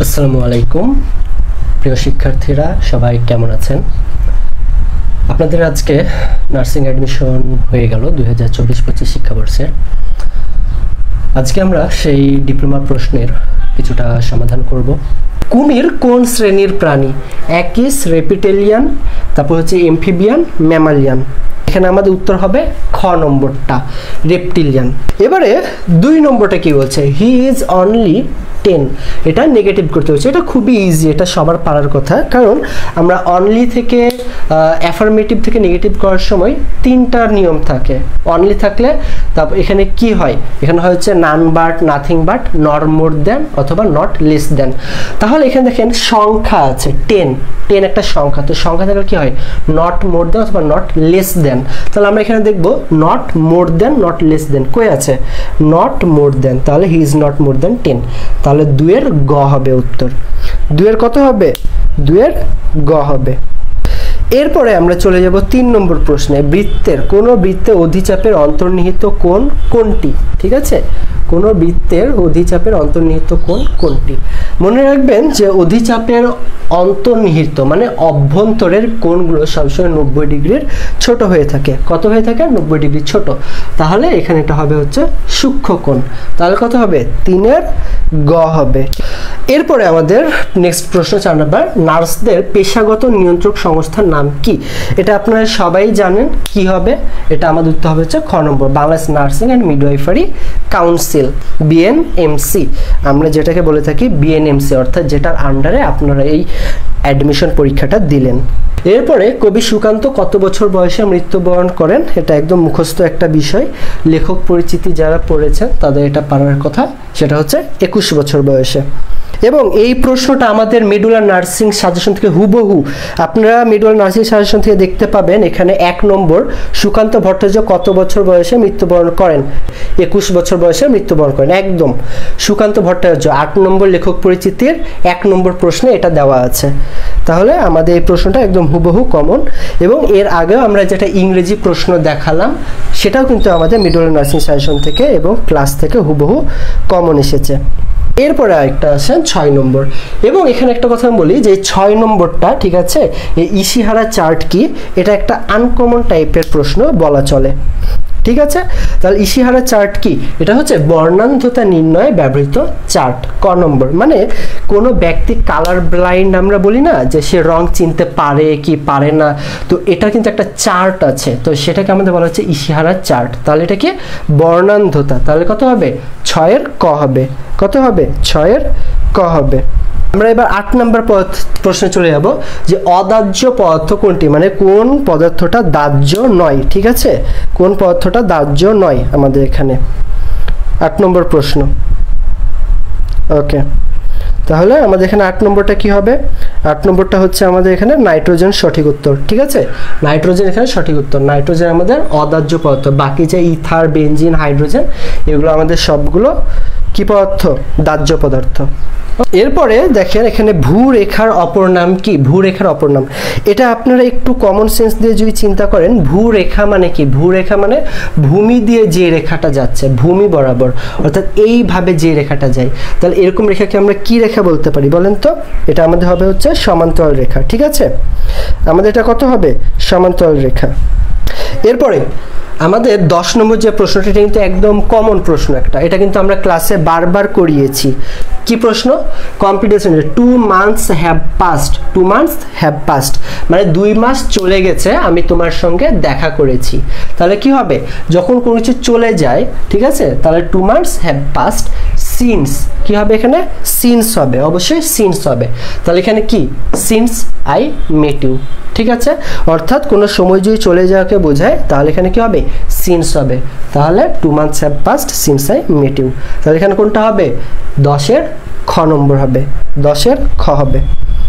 আসসালামু আলাইকুম প্রিয় শিক্ষার্থীরা, সবাই কেমন আছেন? আপনাদের আজকে নার্সিং অ্যাডমিশন হয়ে গেল 2024-25 শিক্ষাবর্ষের। আজকে আমরা সেই ডিপ্লোমা প্রশ্নের কিছুটা সমাধান করব। কুমির কোন শ্রেণীর প্রাণী? অ্যাকিস, রেপিটেলিয়ান, তারপর হচ্ছে এমফিবিয়ান, ম্যামালিয়ান। এখানে আমাদের উত্তর হবে খ নম্বরটা, রেপটিলিয়ান। এবারে 2 নম্বরটা কি বলছে? He is only 10। এটা নেগেটিভ করতে হচ্ছে। এটা খুবই ইজি, এটা সবার পারার কথা, কারণ আমরা অনলি থেকে অ্যাফার্মেটিভ থেকে নেগেটিভ করার সময় 3টা নিয়ম থাকে। অনলি থাকলে তারপর এখানে কি হয়? এখানে হচ্ছে none but, nothing but, not more than অথবা নট লেস দ্যান। তাহলে এখানে দেখেন সংখ্যা আছে 10 একটা সংখ্যা, তো সংখ্যা থাকলে কি হয়? নট মোর দ্যান অথবা নট লেস দ্যান। তাহলে আমরা এখানে দেখব not more than, not less than. কই আছে? নট মোর দ্যান, তাহলে he is not more than 10। তাহলে 2 এর গ হবে উত্তর। 2 এর কত হবে? 2 এর গ হবে। এরপরে আমরা চলে যাব 3 নম্বর প্রশ্নে। বৃত্তের কোন বৃত্তে অধিচাপের অন্তর্নিহিত কোণ কোনটি? ঠিক আছে, কোন বৃত্তের অধিচাপের অন্তর্নিহিত কোণ কোনটি? মনে রাখবেন যে অধিচাপের অন্তর্নিহিত মানে অভ্যন্তরের কোণগুলো সবসময় 90 ডিগ্রির ছোট হয়ে থাকে। কত হয়ে থাকে? 90 ডিগ্রি ছোট। তাহলে এখানে এটা হবে হচ্ছে সূক্ষ্ম কোণ। তাহলে কত হবে? 3 এর গ হবে। এরপরে আমাদের নেক্সট প্রশ্ন 4 নাম্বার। নার্সদের পেশাগত নিয়ন্ত্রক সংস্থার নাম কি? এটা আপনারা সবাই জানেন। কি হবে? এটা আমাদের উত্তর হবে হচ্ছে খ নম্বর, Bangladesh nursing and midwifery council, BNMC. আমরা যেটাকে বলে থাকি বিএনএমসি, অর্থাৎ যেটার আন্ডারে আপনারা এই অ্যাডমিশন পরীক্ষাটা দিলেন। এরপরে কবি সুকান্ত কত বছর বয়সে মৃত্যুবরণ করেন? এটা একদম মুখস্থ একটা বিষয়। লেখক পরিচিতি যারা পড়েছেন তাদের এটা পারার কথা। সেটা হচ্ছে 21 বছর বয়সে। এবং এই প্রশ্নটা আমাদের মিডুলার নার্সিং সাজেশন থেকে হুবহু আপনারা মিডুলার নার্সিং সাজেশন থেকে দেখতে পাবেন। এখানে 1 নম্বর, সুকান্ত ভট্টাচার্য কত বছর বয়সে মৃত্যুবরণ করেন? 21 বছর বয়সে মৃত্যুবরণ করেন। একদম সুকান্ত ভট্টাচার্য 8 নম্বর লেখক পরিচিতির 1 নম্বর প্রশ্নে এটা দেওয়া আছে। তাহলে আমাদের এই প্রশ্নটা একদম হুবহু কমন। এবং এর আগেও আমরা যেটা ইংরেজি প্রশ্ন দেখালাম সেটাও কিন্তু আমাদের মিডুলার নার্সিং সাজেশন থেকে এবং ক্লাস থেকে হুবহু কমন এসেছে। এরপরে আরেকটা আসেন 6 নম্বর। এবং এখানে একটা কথা বলি যে 6 নম্বরটা, ঠিক আছে, এই ইশিহারা চার্ট কি? এটা একটা আনকমন টাইপের প্রশ্ন বলা চলে। ঠিক আছে, তাহলে ইশিহারা চার্ট কি? এটা হচ্ছে বর্ণান্ধতা নির্ণয়ে ব্যবহৃত চার্ট। ক নম্বর, মানে কোনো ব্যক্তি কালার ব্লাইন্ড আমরা বলি না, যে সে রং চিনতে পারে কি পারে না, তো এটা কিন্তু একটা চার্ট আছে, তো সেটাকে আমাদের বলা হচ্ছে ইশিহারা চার্ট। তাহলে এটা কি? বর্ণান্ধতা। তাহলে কত হবে? 6 এর ক হবে। কত হবে? 6 এর ক হবে। আমরা এবার 8 নম্বর প্রশ্নে চলে যাব যে অদাহ্য পদার্থ কোনটি? মানে কোন পদার্থটা দাহ্য নয়। ঠিক আছে, কোন পদার্থটা দাহ্য নয় আমাদের এখানে 8 নম্বর প্রশ্ন। ওকে, তাহলে আমাদের এখানে 8 নম্বরটা কি হবে? 8 নম্বরটা হচ্ছে আমাদের এখানে নাইট্রোজেন সঠিক উত্তর। ঠিক আছে, নাইট্রোজেন এখানে সঠিক উত্তর। নাইট্রোজেন আমাদের অদাহ্য পদার্থ। বাকি যে ইথার, বেনজিন, হাইড্রোজেন এগুলো আমাদের সবগুলো কি পদার্থ? দাহ্য পদার্থ। এরপরে দেখেন এখানে ভূরেখার অপর নাম কি? ভূরেখার অপর নাম, এটা আপনারা একটু কমন সেন্স দিয়ে যদি চিন্তা করেন, ভূরেখা মানে কি? ভূরেখা মানে ভূমি দিয়ে যে রেখাটা যাচ্ছে, ভূমি বরাবর, অর্থাৎ এইভাবে যে রেখাটা যায়, তাহলে এরকম রেখাকে আমরা কি রেখা বলতে পারি বলেন তো? এটা আমাদের হবে হচ্ছে সমান্তরাল রেখা। ঠিক আছে, আমাদের এটা কত হবে? সমান্তরাল রেখা। এরপরে আমাদের 10 নম্বর যে প্রশ্নটা, এটা কিন্তু একদম কমন প্রশ্ন একটা। এটা কিন্তু আমরা ক্লাসে বারবার করিয়েছি। কি প্রশ্ন? Competition 2 months have passed, 2 months have passed মানে 2 মাস চলে গেছে আমি তোমার সঙ্গে দেখা করেছি। তাহলে কি হবে? যখন কোনো কিছু চলে যায়, ঠিক আছে, তাহলে 2 months have passed since কি হবে? এখানে since হবে, অবশ্যই since হবে। তাহলে এখানে কি? since I met you। ঠিক আছে, অর্থাৎ কোনো সময় যদি চলে যাওয়াকে বোঝায় তাহলে এখানে কি হবে? since হবে। তাহলে 2 months have passed since I met you। তাহলে এখানে কোনটা হবে? 10 এর খ নম্বর হবে। 10 এর খ হবে।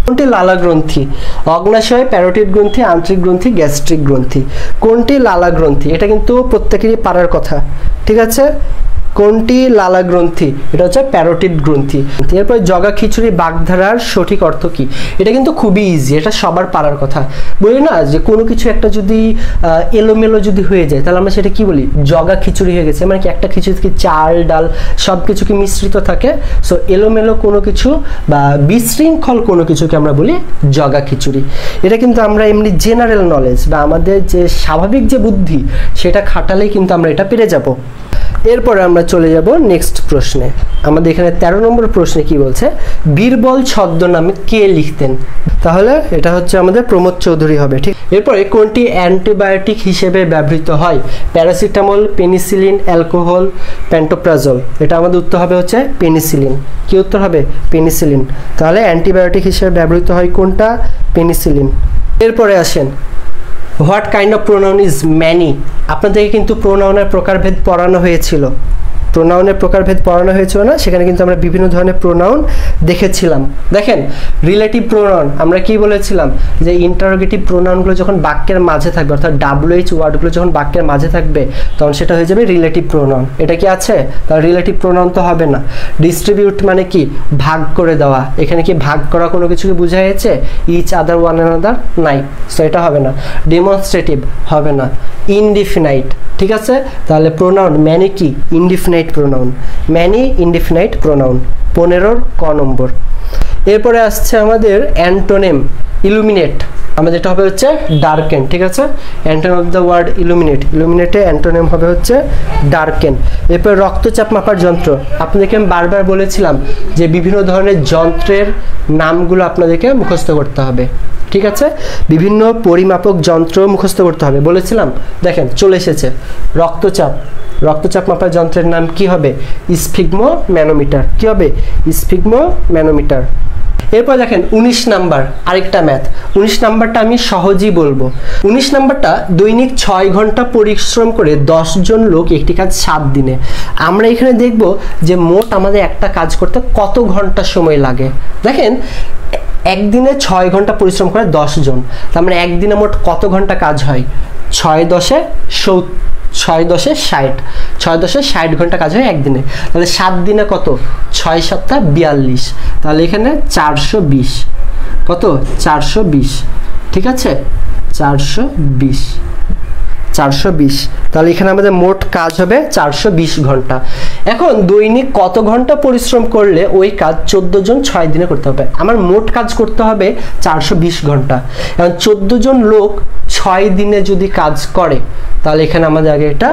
কোনটি লালা গ্রন্থি? অগ্নাশয়, প্যারোটিড গ্রন্থি, আন্ত্রিক গ্রন্থি, গ্যাস্ট্রিক গ্রন্থি। কোনটি লালা গ্রন্থি? এটা কিন্তু প্রত্যেকেরই পারার কথা। ঠিক আছে, কোনটি লালা গ্রন্থি? এটা হচ্ছে প্যারোটিড গ্রন্থি। এরপর জগা খিচুড়ি বাগধারার সঠিক অর্থ কি? এটা কিন্তু খুবই ইজি, এটা সবার পারার কথা। বলি না যে কোনো কিছু একটা যদি এলোমেলো যদি হয়ে যায় তাহলে আমরা সেটা কি বলি? জগা খিচুড়ি হয়ে গেছে। মানে কি একটা খিচুড়ি কি চাল ডাল সব কিছু কি মিশ্রিত থাকে, সো এলোমেলো কোনো কিছু বা বিশৃঙ্খল কোনো কিছুকে আমরা বলি জগা খিচুড়ি। এটা কিন্তু আমরা এমনি জেনারেল নলেজ বা আমাদের যে স্বাভাবিক যে বুদ্ধি সেটা খাটালেই কিন্তু আমরা এটা পেরে যাব। এরপরে আমরা চলে যাব নেক্সট প্রশ্নে। আমাদের এখানে 13 নম্বর প্রশ্নে কি বলছে? বীরবল ছদ্মনামে কে লিখতেন? তাহলে এটা হচ্ছে আমাদের প্রমোদ চৌধুরী হবে, ঠিক। এরপরে কোনটি অ্যান্টিবায়োটিক হিসেবে ব্যবহৃত হয়? Paracetamol, penicillin, alcohol, pantoprazole. এটা আমাদের উত্তর হবে হচ্ছে পেনিসিলিন। কি উত্তর হবে? পেনিসিলিন। তাহলে অ্যান্টিবায়োটিক হিসেবে ব্যবহৃত হয় কোনটা? পেনিসিলিন। এরপরে আসেন, what kind of pronoun is many? আপনাদেরকে কিন্তু প্রোনাউনের প্রকারভেদ পড়ানো হয়েছিল, প্রোনাউনের প্রকারভেদ পড়ানো হয়েছিল না? সেখানে কিন্তু আমরা বিভিন্ন ধরনের প্রোনাউন দেখেছিলাম। দেখেন, রিলেটিভ প্রোনাউন আমরা কি বলেছিলাম? যে ইন্টারোগেটিভ প্রোনাউনগুলো যখন বাক্যের মাঝে থাকবে, অর্থাৎ WH ওয়ার্ডগুলো যখন বাক্যের মাঝে থাকবে তখন সেটা হয়ে যাবে রিলেটিভ প্রোনাউন। এটা কি আছে? তাহলে রিলেটিভ প্রোনাউন তো হবে না। ডিস্ট্রিবিউট মানে কি? ভাগ করে দেওয়া। এখানে কি ভাগ করা কোনো কিছুকে বোঝাইছে? ইচ আদার ওয়ান অ্যানাদার নাই, সো এটা হবে না। ডেমনস্ট্রেটিভ হবে না। ইনডিফিনাইট, ঠিক আছে। তাহলে প্রোনাউন ম্যানি কি? Indefinite pronoun. Many indefinite pronoun. 15 ক নম্বর। এরপরে আসছে আমাদের অ্যান্টোনিম ইলুমিনেট। আমাদের এটা হবে হচ্ছে ডার্কেন, ঠিক আছে। Antonym of the word illuminate. ইলুমিনেটে অ্যান্টোনিম হবে হচ্ছে ডার্কেন। এরপর রক্তচাপ মাপার যন্ত্র। আপনাদেরকে আমি বারবার বলেছিলাম যে বিভিন্ন ধরনের যন্ত্রের নামগুলো আপনাদেরকে মুখস্থ করতে হবে, ঠিক আছে। বিভিন্ন পরিমাপক যন্ত্র মুখস্থ করতে হবে বলেছিলাম। দেখেন চলে এসেছে রক্তচাপ। রক্তচাপ মাপার যন্ত্রের নাম কি হবে? Sphygmo manometer. কি হবে? Sphygmo manometer. এরপর দেখেন 19 নাম্বার, আরেকটা ম্যাথ। 19 নাম্বারটা আমি সহজেই বলবো। 19 নাম্বারটা দৈনিক 6 ঘন্টা পরিশ্রম করে 10 জন লোক একটি কাজ 7 দিনে। আমরা এখানে দেখব যে মোট আমাদের একটা কাজ করতে কত ঘন্টা সময় লাগে। দেখেন একদিনে 6 ঘন্টা পরিশ্রম করে 10 জন, তার মানে একদিনে মোট কত ঘন্টা কাজ হয়? 6 10 60 60 ঘন্টা কাজ হয় একদিনে। তাহলে 7 দিনে কত? 6 7 42। তাহলে এখানে 420। কত? 420, ঠিক আছে। 420। তাহলে এখানে আমাদের মোট কাজ হবে 420 ঘন্টা। এখন দৈনিক কত ঘন্টা পরিশ্রম করলে ওই কাজ 14 জন 6 দিনে করতে হবে? আমার মোট কাজ করতে হবে 420 ঘন্টা। এখন 14 জন লোক 6 দিনে যদি কাজ করে তাহলে এখানে আমাদের আগে এটা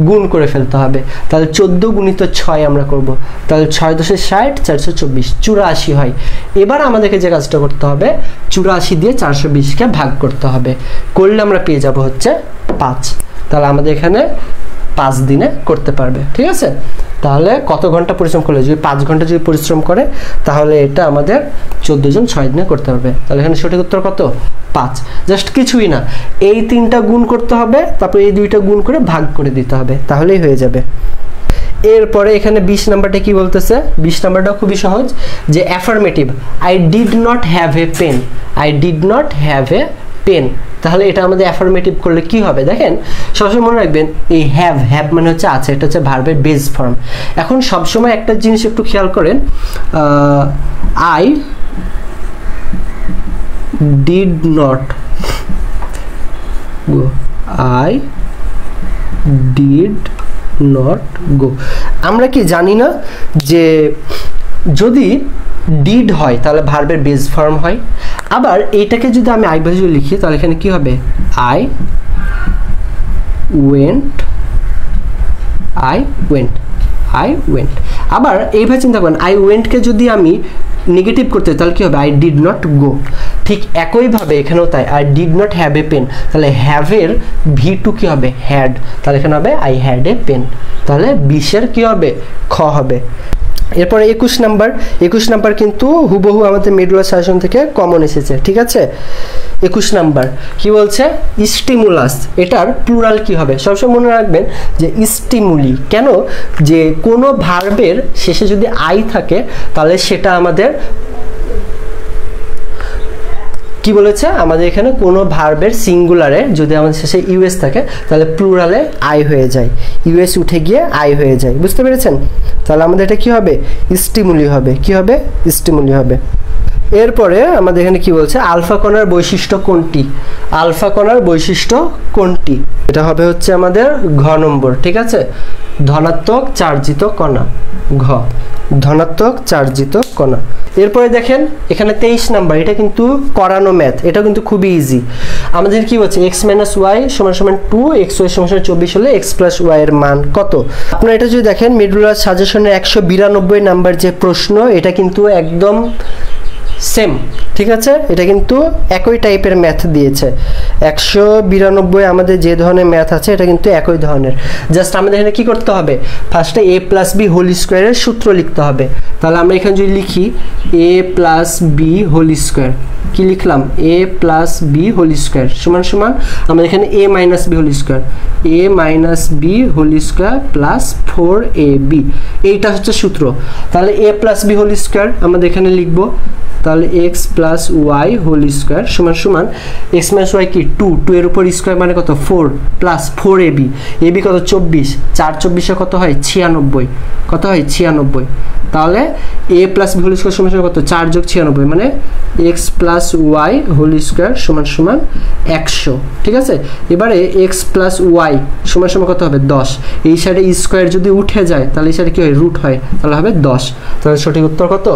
গুণ করে ফেলতে হবে। তাহলে 14 গুণিত 6 আমরা করব। তাহলে 6 10 60 424 84 হয়। এবার আমাদেরকে যে কাজটা করতে হবে 84 দিয়ে 420কে ভাগ করতে হবে। করলে আমরা পেয়ে যাব হচ্ছে 5। তাহলে আমাদের এখানে 5 দিনে করতে পারবে, ঠিক আছে। তাহলে কত ঘন্টা পরিশ্রম করলে? যদি 5 ঘন্টা যদি পরিশ্রম করে তাহলে এটা আমাদের 14 জন 6 দিনে করতে পারবে। তাহলে এখানে সঠিক উত্তর কত? 5। জাস্ট কিছুই না, এই 3টা গুণ করতে হবে, তারপর এই 2টা গুণ করে ভাগ করে দিতে হবে, তাহলেই হয়ে যাবে। এরপরে এখানে 20 নাম্বারটা কি বলতেছে? 20 নাম্বারটা খুবই সহজ, যে affirmative. I did not have a pen. I did not have a pen. তাহলে এটা আমাদের অ্যাফার্মেটিভ করলে কি হবে? দেখেন সবসময় মনে রাখবেন এই হ্যাভ মানে হচ্ছে আছে, এটা হচ্ছে ভার্বের বেস ফর্ম। এখন সবসময় একটা জিনিস একটু খেয়াল করেন, I did not go. I did not গো। আমরা কি জানি না যে যদি ডিড হয় তাহলে ভার্বের বেস ফর্ম হয়। আবার এইটাকে যদি আমি আই ভার্বে লিখি তাহলে এখানে কি হবে? I went. আবার এইভাবে চিন্তা করেন, আই ওয়েন্টকে যদি আমি নেগেটিভ করতে তাহলে কি হবে? I did not go. ঠিক একইভাবে এখানেও তাই, I did not have a pen. তাহলে হ্যাভের V2 কি হবে? হ্যাড। তাহলে এখানে হবে আই হ্যাড এ পেন। তাহলে 20 কি হবে? খ হবে। এরপরে 21 নাম্বার কিন্তু হুবহু আমাদের মডুলার সাজেশন থেকে কমন এসেছে, ঠিক আছে। 21 নাম্বার কি বলছে? স্টিমুলাস। এটার প্লুরাল কি হবে? সবসময় মনে রাখবেন যে স্টিমুলি। কেন? যে কোনো ভার্বের শেষে যদি আই থাকে তাহলে সেটা আমাদের কি বলেছে আমাদের এখানে কোনো ভার্বের সিঙ্গুলারে যদি আমাদের শেষে ইউএস থাকে তাহলে প্লুরালে আই হয়ে যায়, ইউএস উঠে গিয়ে আই হয়ে যায়, বুঝতে পেরেছেন? তাহলে আমাদের এটা কি হবে? স্টিমুলি হবে। কি হবে? স্টিমুলি হবে। এরপরে আমাদের এখানে কি বলছে, আলফা কণার বৈশিষ্ট্য কোনটি? আলফা কণার বৈশিষ্ট্য কোনটি? এটা হবে হচ্ছে আমাদের ঘ নম্বর, ঠিক আছে? ধনাত্মক চার্জিত কণা, ঘ ধনাত্মক চার্জিত কণা। এরপরে দেখেন এখানে 23 নাম্বার, এটা কিন্তু করানো ম্যাথ, এটা কিন্তু খুবই ইজি। আমাদের কি বলছে x - y = 2, xy = 24 হলে x + y এর মান কত? আপনারা এটা যদি দেখেন মিডুলার সাজেশনের 192 নাম্বার যে প্রশ্ন, এটা কিন্তু একদম সেম, ঠিক আছে? এটা কিন্তু একই টাইপের ম্যাথ দিয়েছে। 192 আমাদের যে ধরনের ম্যাথ আছে এটা কিন্তু একই ধরনের। জাস্ট আমাদের এখানে কি করতে হবে, ফার্স্টে a + b হোল স্কয়ারের সূত্র লিখতে হবে। তাহলে আমরা এখানে যদি লিখি a + b হোল স্কয়ার, কি লিখলাম? a + b হোল স্কয়ার সমান সমান আমাদের এখানে a - b whole square, a - b whole square plus 4ab, এইটা হচ্ছে সূত্র। তাহলে a + b হোল স্কয়ার আমাদের এখানে লিখব, তাহলে x + y হোল স্কয়ার সমান সমান x - y কি 2 এর উপর স্কয়ার মানে কত 4 প্লাস 4ab, ab কত 24, 4 24 কত হয় 96, কত হয় 96। তাহলে a + b হোল স্কয়ার সমান কত 4 + 96 মানে x + y হোল স্কয়ার সমান সমান 100, ঠিক আছে? এবারে x + y সমান সমান কত হবে 10, এই সাইডে স্কয়ার যদি উঠে যায় তাহলে এই সাইডে কি হয় রুট হয়, তাহলে হবে 10। তাহলে সঠিক উত্তর কত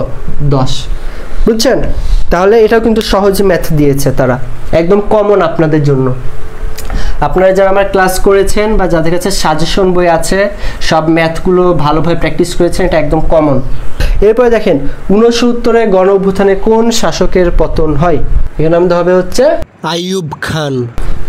10, বুঝছেন? তাহলে এটাও কিন্তু সহজ ম্যাথ দিয়েছে তারা, একদম কমন আপনাদের জন্য। আপনারা যারা আমার ক্লাস করেছেন বা যাদের কাছে সাজেশন বই আছে, সব ম্যাথগুলো ভালোভাবে প্র্যাকটিস করেছেন, এটা একদম কমন। এরপরে দেখেন 69 গণ অভ্যুত্থানে কোন শাসকের পতন হয়? এখানে আমাদের হবে হচ্ছে আইয়ুব খান।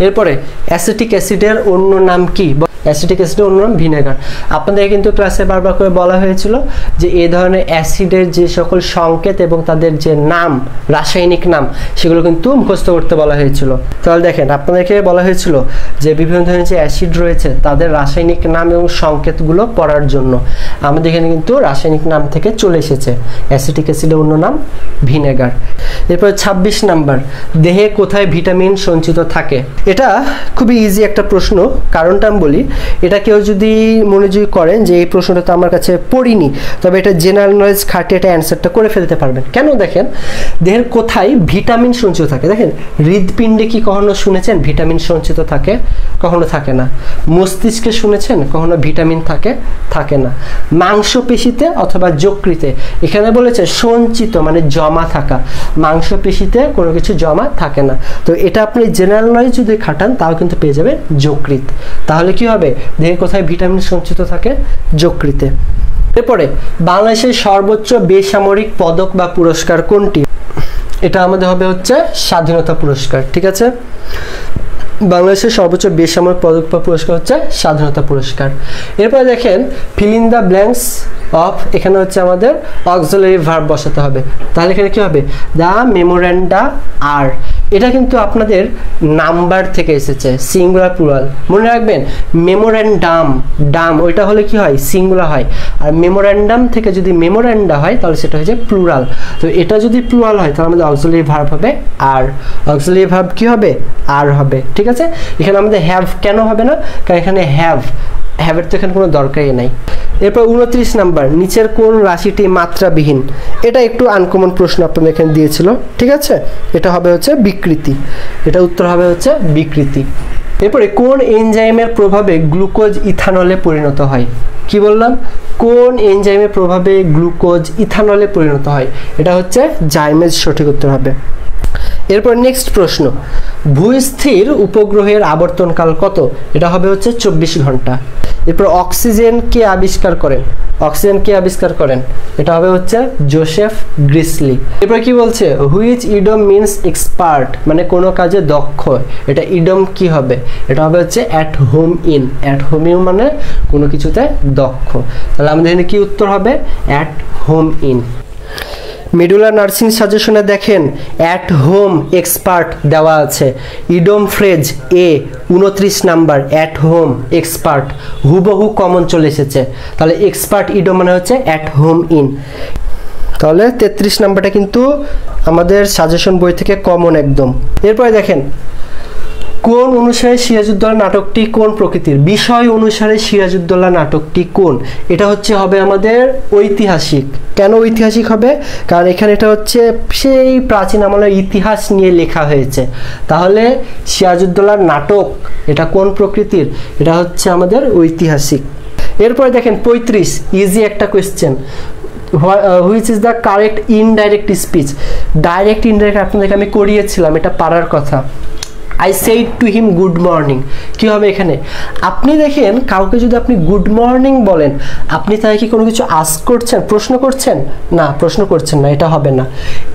এরপরে অ্যাসিটিক অ্যাসিডের অন্য নাম কি? অ্যাসিটিক অ্যাসিডের অন্য নাম ভিনেগার। আপনাদের কিন্তু ক্লাসে বারবার করে বলা হয়েছিল যে এই ধরনের অ্যাসিডের যে সকল সংকেত এবং তাদের যে নাম, রাসায়নিক নাম, সেগুলো কিন্তু মুখস্থ করতে বলা হয়েছিল। তাহলে দেখেন আপনাদেরকে বলা হয়েছিল যে বিভিন্ন ধরনের যে অ্যাসিড রয়েছে তাদের রাসায়নিক নাম এবং সংকেতগুলো পড়ার জন্য। আমাদের এখানে কিন্তু রাসায়নিক নাম থেকে চলে এসেছে, অ্যাসিটিক অ্যাসিডের অন্য নাম ভিনেগার। এরপর 26 নাম্বার, দেহে কোথায় ভিটামিন সঞ্চিত থাকে? এটা খুবই ইজি একটা প্রশ্ন, কারণটা আমি বলি। এটা কেউ যদি মনোযোগ করেন যে এই প্রশ্নটা তো আমার কাছে পড়িনি, তবে এটা জেনারেল নলেজ খাটিয়ে এটা অ্যান্সারটা করে ফেলতে পারবেন। কেন? দেখেন দেহের কোথায় ভিটামিন সঞ্চিত থাকে। দেখেন হৃদপিণ্ডে কি কখনো শুনেছেন ভিটামিন সঞ্চিত থাকে? কখনো থাকে না। মস্তিষ্কে শুনেছেন কখনো ভিটামিন থাকে? থাকে না। মাংসপেশিতে অথবা যকৃতে, এখানে বলেছে সঞ্চিত মানে জমা থাকা, মাংসপেশিতে কোনো কিছু জমা থাকে না। তো এটা আপনি জেনারেল নলেজ যদি খাটান তাও কিন্তু পেয়ে যাবেন যকৃৎ। তাহলে কি হবে, দেহে কোথায় ভিটামিন সঞ্চিত থাকে? যকৃতে। এরপরে বাংলাদেশের সর্বোচ্চ বেসামরিক পদক বা পুরস্কার কোনটি? এটা আমাদের হবে হচ্ছে স্বাধীনতা পুরস্কার, ঠিক আছে? বাংলাদেশের সর্বোচ্চ বেসামরিক পদক বা পুরস্কার হচ্ছে স্বাধীনতা পুরস্কার। এরপরে দেখেন feel in the blanks of, এখানে হচ্ছে আমাদের অক্সিলারি ভার্ব বসাতে হবে। তাহলে এখানে কি হবে? দ্য মেমোরেন্ডা আর, এটা কিন্তু আপনাদের নাম্বার থেকে এসেছে, সিঙ্গুলার প্লুরাল মনে রাখবেন। মেমোরেন্ডাম, ডাম ওইটা হলে কি হয়? সিঙ্গুলার হয়। আর মেমোরেন্ডাম থেকে যদি মেমোরেন্ডা হয় তাহলে সেটা হচ্ছে প্লুরাল। তো এটা যদি প্লুরাল হয় তাহলে আমাদের অক্সিলারি ভার্ব হবে আর, অক্সিলারি ভার্ব কি হবে? আর হবে, ঠিক আছে? এখানে আমাদের হ্যাভ কেন হবে না? কারণ এখানে হ্যাভের তো এখানে কোনো দরকারই নাই। এরপর 29 নাম্বার, নিচের কোন রাশিটি মাত্রাবিহীন? এটা একটু আনকমন প্রশ্ন আপনাদের এখানে দিয়েছিল, ঠিক আছে? এটা হবে হচ্ছে বিকৃতি, এটা উত্তর হবে হচ্ছে বিকৃতি। এরপরে কোন এনজাইমের প্রভাবে গ্লুকোজ ইথানলে পরিণত হয়? কি বললাম? কোন এনজাইমের প্রভাবে গ্লুকোজ ইথানলে পরিণত হয়? এটা হচ্ছে জাইমেজ, সঠিক উত্তর হবে। এরপর নেক্সট প্রশ্ন, ভূস্থির উপগ্রহের আবর্তনকাল কত? এটা হবে হচ্ছে 24 ঘন্টা। এরপর অক্সিজেন কে আবিষ্কার করেন? অক্সিজেন কে আবিষ্কার করেন? এটা হবে হচ্ছে জোসেফ গ্রিসলি। এরপর কি বলছে? হুইচ ইডম মিনস এক্সপার্ট, মানে কোনো কাজে দক্ষ। এটা ইডম কি হবে? এটা হবে হচ্ছে at home in, at home in মানে কোনো কিছুতে দক্ষ। তাহলে আমাদের এখানে কি উত্তর হবে? At home in. মেডুলার নার্সিং সাজেশনে দেখেন অ্যাট হোম এক্সপার্ট দেওয়া আছে। ইডম ফ্রেজ এ 29 নাম্বার, অ্যাট হোম এক্সপার্ট হুবহু কমন চলে এসেছে। তাহলে এক্সপার্ট ইডম মানে হচ্ছে অ্যাট হোম ইন। তাহলে 33 নাম্বারটা কিন্তু আমাদের সাজেশন বই থেকে কমন একদম। এরপরে দেখেন, কোন অনুসারে সিরাজউদ্দৌলা নাটকটি কোন প্রকৃতির? বিষয় অনুসারে সিরাজউদ্দৌলা নাটকটি কোন? এটা হবে আমাদের ঐতিহাসিক। কেন ঐতিহাসিক হবে? কারণ এখানে এটা সেই প্রাচীন আমলের ইতিহাস নিয়ে লেখা হয়েছে। তাহলে সিরাজউদ্দৌলার নাটক এটা কোন প্রকৃতির? এটা আমাদের ঐতিহাসিক। এরপরে দেখেন 35, ইজি একটা question, which is the correct indirect speech? Direct indirect আপনাদেরকে আমি করিয়েছিলাম, এটা পারার কথা। I said to him good morning, কি হবে এখানে? আপনি দেখেন কাউকে যদি আপনি গুড মর্নিং বলেন, আপনি তাকে কি কোনো কিছু আস্ক করছেন, প্রশ্ন করছেন? না, প্রশ্ন করছেন না, এটা হবে না।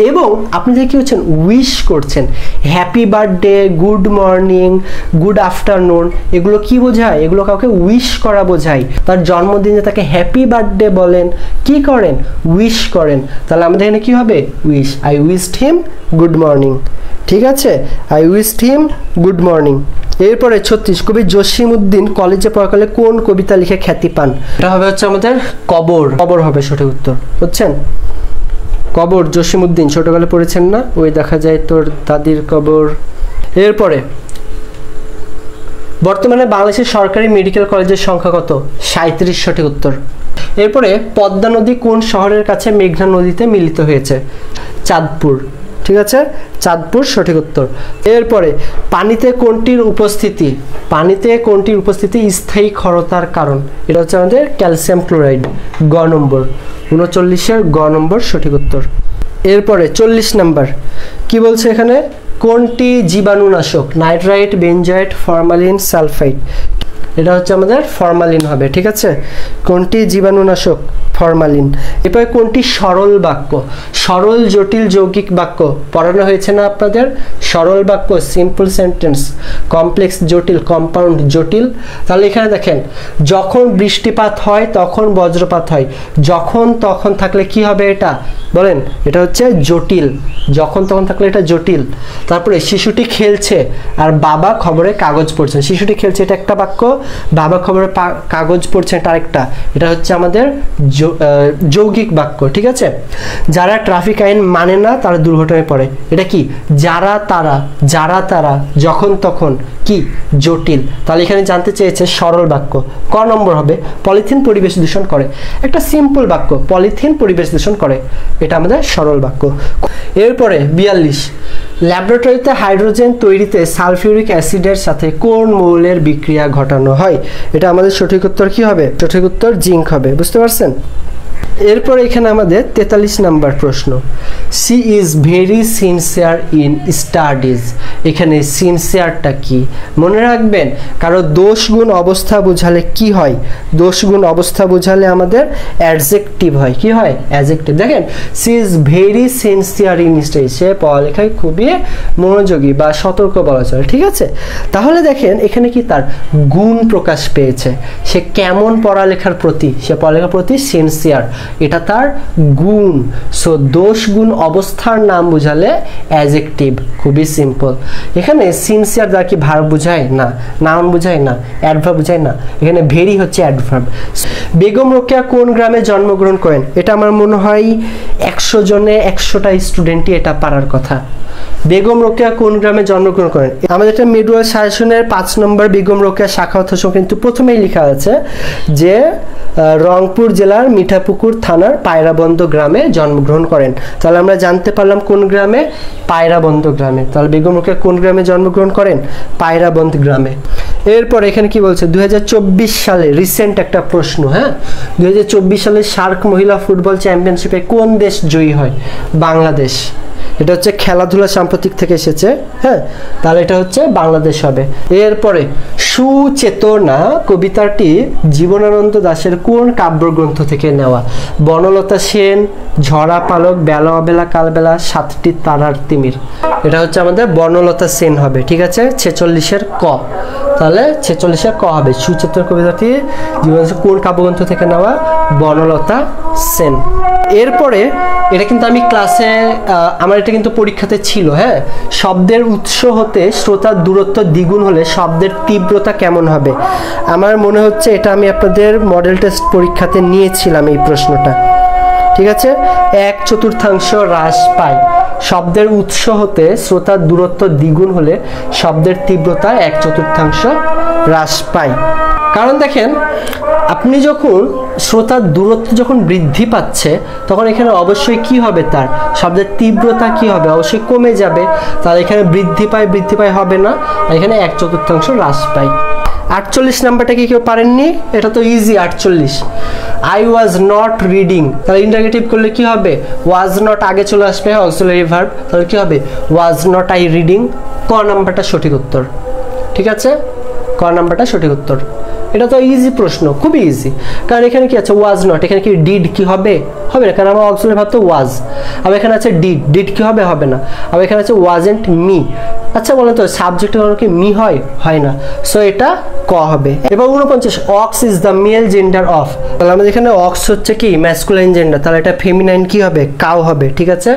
এবং আপনি যে কি হচ্ছেন, উইশ করছেন। Happy birthday, good morning, good afternoon, এগুলো কি বোঝায়? এগুলো কাউকে উইশ করা বোঝায়। তার জন্মদিনে তাকে হ্যাপি বার্থডে বলেন, কি করেন? উইশ করেন। তাহলে আমাদের এখানে কি হবে? Wish. I wished him good morning. ঠিক আছে, I wished him good morning. এরপরে 36, কবি জসিমউদ্দিন কলেজে পড়াকালে কোন কবিতা লিখে খ্যাতি পান? এটা হবে আমাদের কবর। কবর হবে সঠিক উত্তর, বুঝছেন? কবর জসিমউদ্দিন ছোটবেলায় পড়েছেন না? ওই দেখা যায় তোর দাদির কবর। এরপরে বর্তমানে বাংলাদেশের সরকারি মেডিকেল কলেজের সংখ্যা কত? 37 সঠিক উত্তর। এরপরে পদ্মা নদী কোন শহরের কাছে মেঘনা নদীতে মিলিত হয়েছে? চাঁদপুর। ঠিক আছে, চাঁদপুর সঠিক উত্তর। এরপরে পানিতে কোনটির উপস্থিতি? পানিতে কোনটির উপস্থিতি স্থায়ী ক্ষরতার কারণ? এটা আমাদের ক্যালসিয়াম ক্লোরাইড। গ নম্বর, 39-এর গ নম্বর সঠিক উত্তর। এরপরে 40 নাম্বার কি বলছে এখানে? কোনটি জীবাণুনাশক? Nitrite, benzoate, formalin, sulphide. এটা আমাদের ফরমালিন হবে। ঠিক আছে, কোনটি জীবাণুনাশক? ফরমালিন। এরপরে কোনটি সরল বাক্য? সরল, জটিল, যৌগিক বাক্য পড়ানো হয়েছে না আপনাদের? সরল বাক্য সিম্পল সেন্টেন্স, কমপ্লেক্স জটিল, কম্পাউন্ড জটিল। তাহলে এখানে দেখেন, যখন বৃষ্টিপাত হয় তখন বজ্রপাত হয়, যখন তখন থাকলে কি হবে এটা বলেন? এটা জটিল। যখন তখন থাকলে এটা জটিল। তারপরে শিশুটি খেলছে আর বাবা খবরে কাগজ পড়ছেন। শিশুটি খেলছে এটা একটা বাক্য, বাবা খবরে কাগজ পড়ছেন এটা আরেকটা। এটা আমাদের যৌগিক বাক্য। ঠিক আছে, যারা ট্রাফিক আইন মানে না তারা দুর্ঘটনায় পড়ে। এটা কি? যারা তারা, যারা তারা, যখন তখন, কি? জটিল। তাহলে এখানে জানতে চেয়েছে সরল বাক্য। ক নম্বর হবে পলিথিন পরিবেশ দূষণ করে। একটা সিম্পল বাক্য, পলিথিন পরিবেশ দূষণ করে, এটা আমাদের সরল বাক্য। এরপরে 42, ল্যাবরেটরিতে হাইড্রোজেন তৈরিতে সালফিউরিক অ্যাসিডের সাথে কোন মৌলের বিক্রিয়া ঘটানো হয়? এটা আমাদের সঠিক উত্তর কি হবে? সঠিক উত্তর জিঙ্ক হবে। বুঝতে পারছেন? এরপর এখানে আমাদের 43 নাম্বার প্রশ্ন, she is very sincere in studies. এখানে সিনসিয়ারটা কি মনে রাখবেন? কারণ দোষ গুণ অবস্থা বোঝালে কি হয়? দোষ গুণ অবস্থা বোঝালে আমাদের অ্যাডজেক্টিভ হয়। কি হয়? অ্যাডজেক্টিভ। দেখেন, she is very sincere in studies, সে পড়ালেখায় খুবই মনোযোগী বা সতর্ক বলা চলে। ঠিক আছে, তাহলে দেখেন এখানে কি তার গুণ প্রকাশ পেয়েছে। সে কেমন পড়ালেখার প্রতি? সে পড়ালেখার প্রতি সিনসিয়ার, এটা তার গুণ। সো দোষ গুণ অবস্থার নাম বুঝালে অ্যাডজেক্টিভ। খুবই সিম্পল। এখানে সিনসিয়ার দ্বারা কি ভার্ব বুঝায়? না। নাউন বুঝায়? না। অ্যাডভার্ব বুঝায়? না। এখানে ভেরি অ্যাডভার্ব। বেগম রোকেয়া কোন গ্রামে জন্মগ্রহণ করেন? এটা আমার মনে হয় 100 জনে 100টা স্টুডেন্টই এটা পারার কথা। বেগম রোকেয়া কোন গ্রামে জন্মগ্রহণ করেন? আমাদের একটা মিডওয়াইফ সাজেশনের 5 নম্বর বেগম রোকেয়া শাখাওয়াত হোসেন কিন্তু প্রথমেই লেখা আছে যে রংপুর জেলার মিঠাপুকুর থানার পায়রাবন্দ গ্রামে জন্মগ্রহণ করেন। তাহলে আমরা জানতে পারলাম কোন গ্রামে? পায়রাবন্দ গ্রামে। তাহলে বেগম রোকেয়া কোন গ্রামে জন্মগ্রহণ করেন? পায়রাবন্দ গ্রামে। এরপর এখানে কি বলছে? 2024 সালে রিসেন্ট একটা প্রশ্ন। হ্যাঁ, 2024 সালে সার্ক মহিলা ফুটবল চ্যাম্পিয়নশিপে কোন দেশ জয়ী হয়? বাংলাদেশ। এটা খেলাধুলা সাম্প্রতিক থেকে এসেছে। হ্যাঁ, তাহলে এটা বাংলাদেশ হবে। এরপরে সুচেতনা কবিতাটি জীবনানন্দ দাশের কোন কাব্যগ্রন্থ থেকে নেওয়া? বনলতা সেন, ঝরা পালক, বেলা অবেলা কালবেলা, 7টি তারার তিমির। এটা আমাদের বনলতা সেন হবে। ঠিক আছে, 46-এর ক। তাহলে 46-এর ক হবে। সুচেতনা কবিতাটি জীবনানন্দ কোন কাব্যগ্রন্থ থেকে নেওয়া? বনলতা সেন। এরপরে এটা কিন্তু আমি ক্লাসে আমার এটা কিন্তু পরীক্ষাতে ছিল। হ্যাঁ, শব্দের উৎস হতে শ্রোতার দূরত্ব দ্বিগুণ হলে শব্দের তীব্রতা কেমন হবে? আমার মনে হচ্ছে এটা আমি আপনাদের মডেল টেস্ট পরীক্ষাতে নিয়েছিলাম এই প্রশ্নটা। ঠিক আছে, 1/4 হ্রাস পায়। শব্দের উৎস হতে শ্রোতার দূরত্ব দ্বিগুণ হলে শব্দের তীব্রতা 1/4 হ্রাস পায়। কারণ দেখেন, আপনি যখন শ্রোতার দূরত্ব যখন বৃদ্ধি পাচ্ছে তখন এখানে অবশ্যই কি হবে, তার শব্দের তীব্রতা কি হবে, অবশ্যই কমে যাবে। তাহলে এখানে বৃদ্ধি পায় হবে না, এখানে 1/4 হ্রাস পায়। 48 নাম্বারটা কি কেউ পারেননি? এটা তো easy. 48, I was not reading, তাহলে ইন্টারগেটিভ করলে কি হবে, ওয়াজ নট আগে চলে আসবে অক্সিলারি ভার্ব, তাহলে কি হবে, ওয়াজ নট আই রিডিং। ক নাম্বারটা সঠিক উত্তর। ঠিক আছে, ক নাম্বারটা সঠিক উত্তর। এটা তো ইজি প্রশ্ন, খুবই ইজি। কারণ এখানে কি আছে, ওয়াজ নট, এখানে কি ডিড কি হবে, হবে না, কারণ আমার অক্সিলারি ভার্ব তো ওয়াজ। আবার এখানে আছে ডিড কি হবে, হবে না। আবার এখানে আছে ওয়াজেন্ট মি। আচ্ছা বলেন তো, সাবজেক্টের কারণে কি মি হয়, হয় না, সো এটা ক হবে। এবার 49, ox is the male gender of, তাহলে আমাদের এখানে অক্স হচ্ছে কি ম্যাসকুলাইন জেন্ডার, তাহলে এটা ফেমিনাইন কি হবে, কাউ হবে। ঠিক আছে,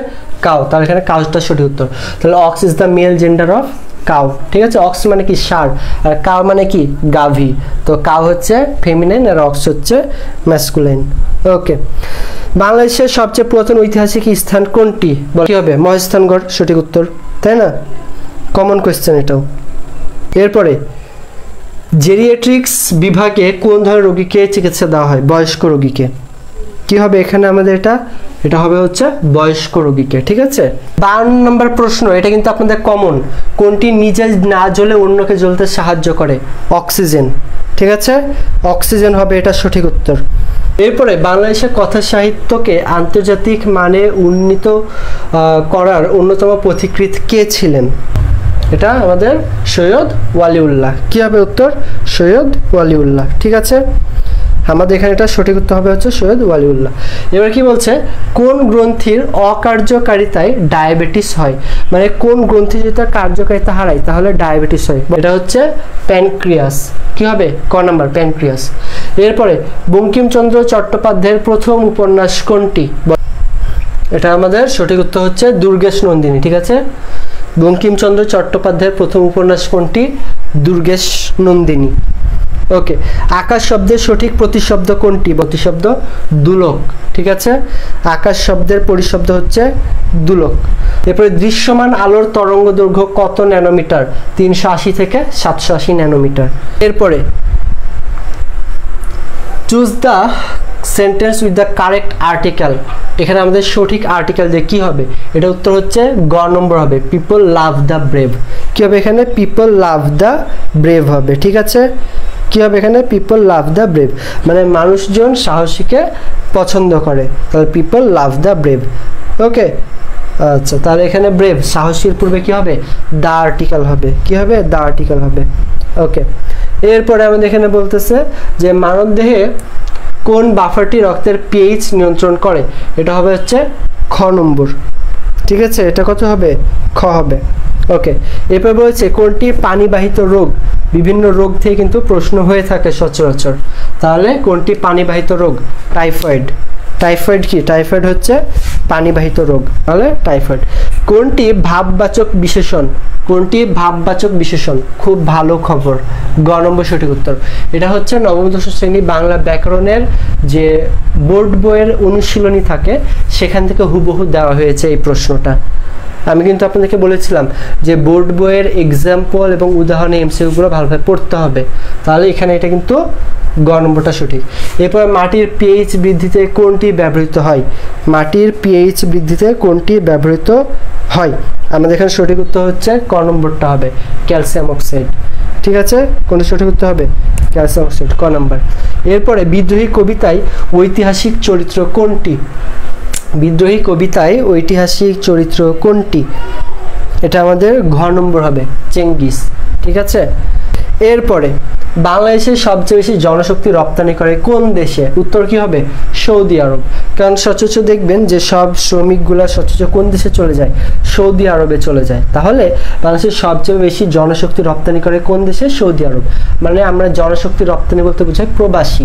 কাউ, তাহলে এখানে কাউটা সঠিক উত্তর। তাহলে ox is the male gender of cow. ঠিক আছে, অক্স মানে কি ষাঁড়, আর কাউ মানে কি গাভী, তো কাউ হচ্ছে ফেমিনাইন আর অক্স হচ্ছে ম্যাসকুলাইন। ওকে, বাংলাদেশের সবচেয়ে পুরাতন ঐতিহাসিক স্থান কোনটি, কি হবে, মহেস্থানগড় সঠিক উত্তর, তাই না, কমন কোয়েশ্চেন এটাও। এরপরে জেরিয়াট্রিক্স বিভাগে কোন ধরনের রোগীকে চিকিৎসা দেওয়া হয়, বয়স্ক রোগীকে। কি হবে এখানে আমাদের, এটা হবে হচ্ছে বয়স্ক রোগীকে। ঠিক আছে, 52 নম্বর প্রশ্ন, এটা কিন্তু আপনাদের কমন, কোনটি নিজে না জ্বলে অন্যকে জ্বলতে সাহায্য করে, অক্সিজেন। ঠিক আছে, অক্সিজেন হবে এটা সঠিক উত্তর। এরপরে বাংলাদেশের কথা সাহিত্যকে আন্তর্জাতিক মানে উন্নীত করার অন্যতম পথিকৃৎ কে ছিলেন, এটা আমাদের সৈয়দ ওয়ালিউল্লাহ। কি হবে উত্তর, সৈয়দ ওয়ালিউল্লাহ। ঠিক আছে, আমাদের এখানে এটা সঠিক উত্তর হবে হচ্ছে সৈয়দ ওয়ালিউল্লাহ। এবার কি বলছে, কোন গ্রন্থির অকার্যকারিতায় ডায়াবেটিস হয়, মানে কোন গ্রন্থি যদি তার কার্যকারিতা হারায় তাহলে ডায়াবেটিস হয়, এটা হচ্ছে প্যানক্রিয়াস। কি হবে, ক নাম্বার প্যানক্রিয়াস। এরপরে বঙ্কিমচন্দ্র চট্টোপাধ্যায়ের প্রথম উপন্যাস কোনটি, এটা আমাদের সঠিক উত্তর হচ্ছে দুর্গেশ নন্দিনী। ঠিক আছে, বঙ্কিমচন্দ্র চট্টোপাধ্যায়ের প্রথম উপন্যাস কোনটি, দুর্গেশ নন্দিনী। ওকে, আকাশ শব্দের সঠিক প্রতিশব্দ কোনটি, প্রতিশব্দ দুলক। ঠিক আছে, আকাশ শব্দের পরিশব্দ হচ্ছে দুলক। এরপরে দৃশ্যমান আলোর তরঙ্গ দৈর্ঘ্য কত ন্যানোমিটার, 380 থেকে 780 ন্যানোমিটার। এরপরে choose the sentence with the correct article, এখানে আমাদের সঠিক আর্টিকেল দিয়ে কি হবে, এটা উত্তর হচ্ছে গ নম্বর হবে, পিপল লাভ দ্য ব্রেভ। কি হবে এখানে, পিপল লাভ দ্য ব্রেভ হবে। ঠিক আছে, কি হবে এখানে, পিপল লাভ দ্য ব্রেভ, মানে মানুষজন সাহসীকে পছন্দ করে, তাহলে পিপল লাভ দ্য ব্রেভ। ওকে, আচ্ছা, তাহলে এখানে ব্রেভ সাহসীর পূর্বে কি হবে, দ্য আর্টিকেল হবে। কি হবে, দ্য আর্টিকেল হবে। ওকে, এরপরে আমাদের এখানে বলতেছে যে মানবদেহে কোন বাফারটি রক্তের পিএইচ নিয়ন্ত্রণ করে, এটা হবে হচ্ছে খ নম্বর। ঠিক আছে, এটা কত হবে, খ হবে। ওকে, এরপর বলছে কোনটি পানিবাহিত রোগ, বিভিন্ন রোগ থেকে কিন্তু প্রশ্ন হয়ে থাকে সচরাচর, তাহলে কোনটি পানিবাহিত রোগ, টাইফয়েড। টাইফয়েড কি, টাইফয়েড হচ্ছে পানিবাহিত রোগ, তাহলে টাইফয়েড। কোনটি ভাববাচক বিশেষণ, কোনটি ভাববাচক বিশেষণ, খুব ভালো খবর, গ নম্বর সঠিক উত্তর। এটা হচ্ছে নবম দশম শ্রেণী বাংলা ব্যাকরণের যে বোর্ড বইয়ের অনুশীলনী থাকে সেখান থেকে হুবহু দেওয়া হয়েছে এই প্রশ্নটা। আমি কিন্তু আপনাদেরকে বলেছিলাম যে বোর্ড বইয়ের এক্সাম্পল এবং উদাহরণ এমসিকিউগুলো ভালোভাবে পড়তে হবে, তাহলে এখানে এটা কিন্তু গ নম্বরটা সঠিক। এরপর মাটির পিএইচ বৃদ্ধিতে কোনটি ব্যবহৃত হয়, মাটির পিএইচ বৃদ্ধিতে কোনটি ব্যবহৃত হয়, আমাদের এখানে সঠিক উত্তর হচ্ছে ক নম্বরটা হবে, ক্যালসিয়াম অক্সাইড। ঠিক আছে, কোনটি সঠিক উত্তর হবে, ক্যালসিয়াম অক্সাইড, ক নম্বর। এরপরে বিদ্রোহী কবিতায় ঐতিহাসিক চরিত্র কোনটি, বিদ্রোহী কবিতায় ঐতিহাসিক চরিত্র কোনটি, এটা আমাদের ঘ নম্বর হবে, চেঙ্গিস। ঠিক আছে, এরপরে বাংলাদেশের সবচেয়ে বেশি জনশক্তি রপ্তানি করে কোন দেশে, উত্তর কি হবে, সৌদি আরব। কারণ সচরাচর দেখবেন যে সব শ্রমিকগুলা সচরাচর কোন দেশে চলে যায়, সৌদি আরবে চলে যায়। তাহলে বাংলাদেশের সবচেয়ে বেশি জনশক্তি রপ্তানি করে কোন দেশে, সৌদি আরব। মানে আমরা জনশক্তি রপ্তানি বলতে বোঝাই প্রবাসী,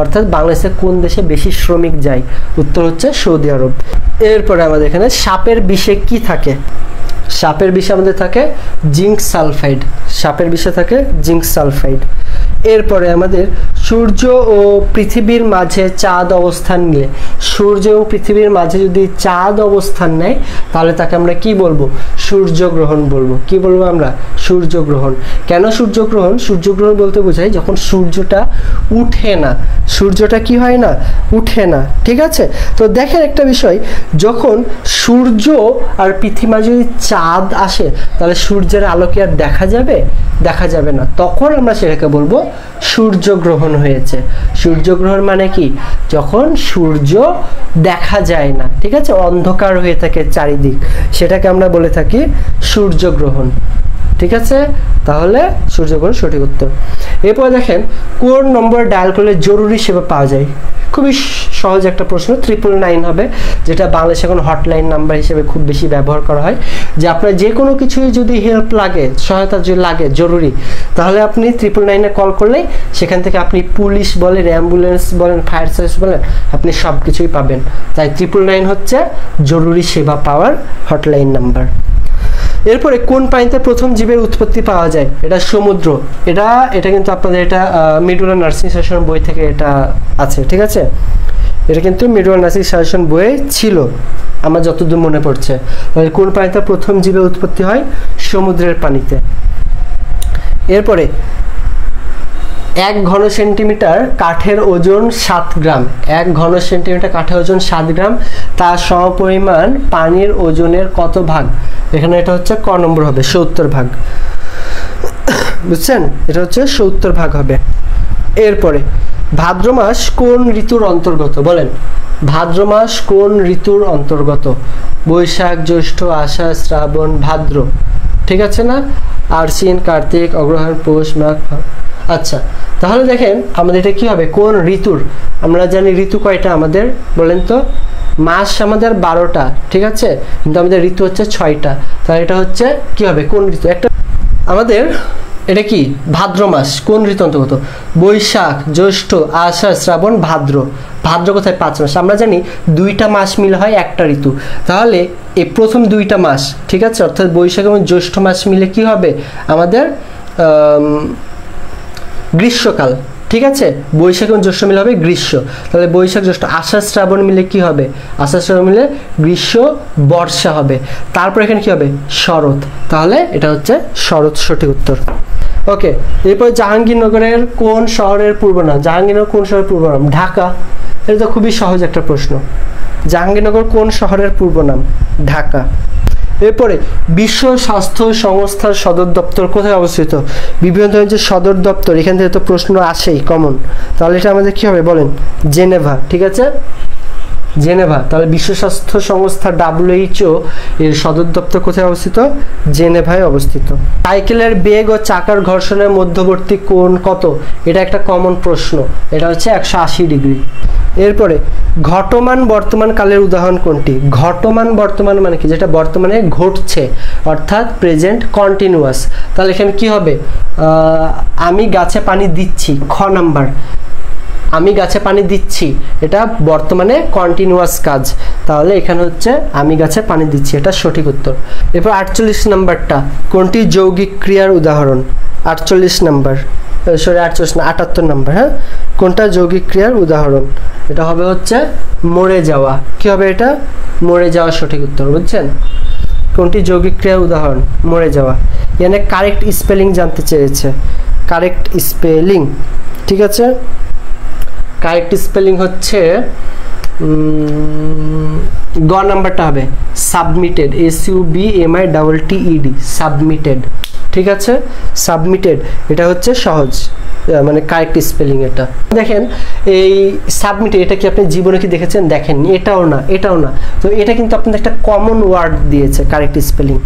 অর্থাৎ বাংলাদেশে কোন দেশে বেশি শ্রমিক যায়, উত্তর হচ্ছে সৌদি আরব। এরপরে আমাদের এখানে সাপের বিষে কি থাকে, সাপের বিষে আমাদের থাকে জিঙ্ক সালফাইড, সাপের বিষে থাকে জিঙ্ক সালফাইড। এরপরে আমাদের সূর্য ও পৃথিবীর মাঝে চাঁদ অবস্থান নিলে, সূর্য এবং পৃথিবীর মাঝে যদি চাঁদ অবস্থান নেয় তাহলে তাকে আমরা কি বলবো? সূর্যগ্রহণ বলবো। কি বলবো আমরা? সূর্যগ্রহণ। কেন সূর্যগ্রহণ? সূর্যগ্রহণ বলতে বোঝায় যখন সূর্যটা উঠে না, সূর্যটা কি হয় না? উঠে না। ঠিক আছে, তো দেখেন একটা বিষয়, যখন সূর্য আর পৃথিবীর মাঝে যদি চাঁদ আসে তাহলে সূর্যের আলো কি আর দেখা যাবে? দেখা যাবে না। তখন আমরা সেটাকে বলবো সূর্যগ্রহণ হয়েছে। সূর্যগ্রহণ মানে কি? যখন সূর্য দেখা যায় না, ঠিক আছে, অন্ধকার হয়ে থাকে চারিদিক, সেটাকে আমরা বলে থাকি সূর্যগ্রহণ। ঠিক আছে, তাহলে সূর্যগ্রহণ সঠিক উত্তর। এরপর দেখেন কোন নম্বর ডায়াল করলে জরুরি সেবা পাওয়া যায়? খুবই সহজ একটা প্রশ্ন, 999 হবে, যেটা বাংলাদেশে এখন হটলাইন নাম্বার হিসেবে খুব বেশি ব্যবহার করা হয়। যে আপনার যে কোনো কিছুই যদি হেল্প লাগে, সহায়তা যদি লাগে জরুরি, তাহলে আপনি 999-এ কল করলেই সেখান থেকে আপনি পুলিশ বলেন, অ্যাম্বুলেন্স বলেন, ফায়ার সার্ভিস বলেন, আপনি সব কিছুই পাবেন। তাই 999 হচ্ছে জরুরি সেবা পাওয়ার হটলাইন নাম্বার। এরপরে কোন পানিতে প্রথম জীবের উৎপত্তি পাওয়া যায়? এটা সমুদ্র। এটা কিন্তু আপনাদের এটা মিডওয়াল নার্সিং সাজেশন বই থেকে এটা আছে। ঠিক আছে, এটা কিন্তু মিডওয়াল নার্সিং সাজেশন বইয়ে ছিল আমার যতদূর মনে পড়ছে। তাহলে কোন পানিতে প্রথম জীবের উৎপত্তি হয়? সমুদ্রের পানিতে। এরপরে 1 ঘন সেন্টিমিটার কাঠের ওজন 7 গ্রাম। 1 ঘন সেন্টিমিটার কাঠের ওজন 7 গ্রাম, তার সমপরিমাণ পানির ওজনের কত ভাগ? এখানে এটা হচ্ছে ক নম্বর হবে, 70 ভাগ। বুঝছেন, এটা হচ্ছে 70 ভাগ হবে। এরপরে ভাদ্র মাস কোন ঋতুর অন্তর্গত? বলেন, ভাদ্র মাস কোন ঋতুর অন্তর্গত? বৈশাখ, জ্যৈষ্ঠ, আষাঢ়, শ্রাবণ, ভাদ্র। ঠিক আছে না? আশ্বিন, কার্তিক, অগ্রহায়ণ, পৌষ, মাঘ। আচ্ছা, তাহলে দেখেন আমাদের এটা কি হবে? কোন ঋতুর? আমরা জানি ঋতু কয়টা আমাদের, বলেন তো? মাস আমাদের 12টা, ঠিক আছে, কিন্তু আমাদের ঋতু হচ্ছে 6টা। তাহলে এটা হচ্ছে কি হবে? কোন ঋতু? একটা আমাদের এটা কি? ভাদ্র মাস কোন ঋতু অন্তর্গত? বৈশাখ, জ্যৈষ্ঠ, আষাঢ়, শ্রাবণ, ভাদ্র। ভাদ্র কোথায়? 5 মাস। আমরা জানি 2টা মাস মিলে হয় একটা ঋতু। তাহলে এই প্রথম 2টা মাস, ঠিক আছে, অর্থাৎ বৈশাখ এবং জ্যৈষ্ঠ মাস মিলে কি হবে আমাদের? গ্রীষ্মকাল। ঠিক আছে, বৈশাখ এবং জ্যৈষ্ঠ মিলে হবে গ্রীষ্ম। তাহলে বৈশাখ, জ্যৈষ্ঠ, আষাঢ়, শ্রাবণ মিলে কি হবে? আষাঢ়, শ্রাবণ মিলে গ্রীষ্ম, বর্ষা হবে। তারপর এখানে কি হবে? শরৎ। তাহলে এটা হচ্ছে শরৎ, সঠিক উত্তর। ওকে, এরপর জাহাঙ্গীরনগরের কোন শহরের পূর্ব নাম? জাহাঙ্গীরনগর কোন শহরের পূর্ব নাম? ঢাকা। এটা তো খুবই সহজ একটা প্রশ্ন। জাহাঙ্গীরনগর কোন শহরের পূর্ব নাম? ঢাকা। এরপরে বিশ্ব স্বাস্থ্য সংস্থার সদর দপ্তর কোথায় অবস্থিত? বিভিন্ন ধরনের যে সদর দপ্তর, এখান থেকে তো প্রশ্ন আসেই কমন। তাহলে এটা আমাদের কি হবে বলেন? জেনেভা। ঠিক আছে, জেনেভা। তাহলে বিশ্ব স্বাস্থ্য সংস্থা WHO এর সদর দপ্তর কোথায় অবস্থিত? জেনেভায় অবস্থিত। সাইকেলের বেগ ও চাকার ঘর্ষণের মধ্যবর্তী কোণ কত? এটা একটা কমন প্রশ্ন। এটা হচ্ছে 180 ডিগ্রি। এরপরে ঘটমান বর্তমান কালের উদাহরণ কোনটি? ঘটমান বর্তমান মানে কি? যেটা বর্তমানে ঘটছে, অর্থাৎ প্রেজেন্ট কন্টিনিউয়াস। তাহলে এখানে কি হবে? আমি গাছে পানি দিচ্ছি, খ নাম্বার। আমি গাছে পানি দিচ্ছি, এটা বর্তমানে কন্টিনিউয়াস কাজ। তাহলে এখানে হচ্ছে আমি গাছে পানি দিচ্ছি, এটা সঠিক উত্তর। এরপর 48 নাম্বারটা, কোনটি যৌগিক ক্রিয়ার উদাহরণ? 48 নাম্বার, সরি 48 না, 78 নাম্বার। হ্যাঁ, কোনটা যৌগিক ক্রিয়ার উদাহরণ? এটা হবে হচ্ছে মরে যাওয়া। কি হবে এটা? মরে যাওয়া, সঠিক উত্তর। বুঝছেন, কোনটি যৌগিক ক্রিয়ার উদাহরণ? মরে যাওয়া। এখানে কারেক্ট স্পেলিং জানতে চেয়েছে, কারেক্ট স্পেলিং। ঠিক আছে, কারেক্ট স্পেলিং হচ্ছে গ নাম্বারটা হবে সাবমিটেড, SUBMITTED, সাবমিটেড। ঠিক আছে, সাবমিটেড, এটা হচ্ছে সহজ, মানে কারেক্ট স্পেলিং এটা। দেখেন এই সাবমিটেড, এটা কি আপনি জীবনে কি দেখেছেন? দেখেননি। এটাও না, এটাও না। তো এটা কিন্তু আপনাদের একটা কমন ওয়ার্ড দিয়েছে, কারেক্ট স্পেলিং।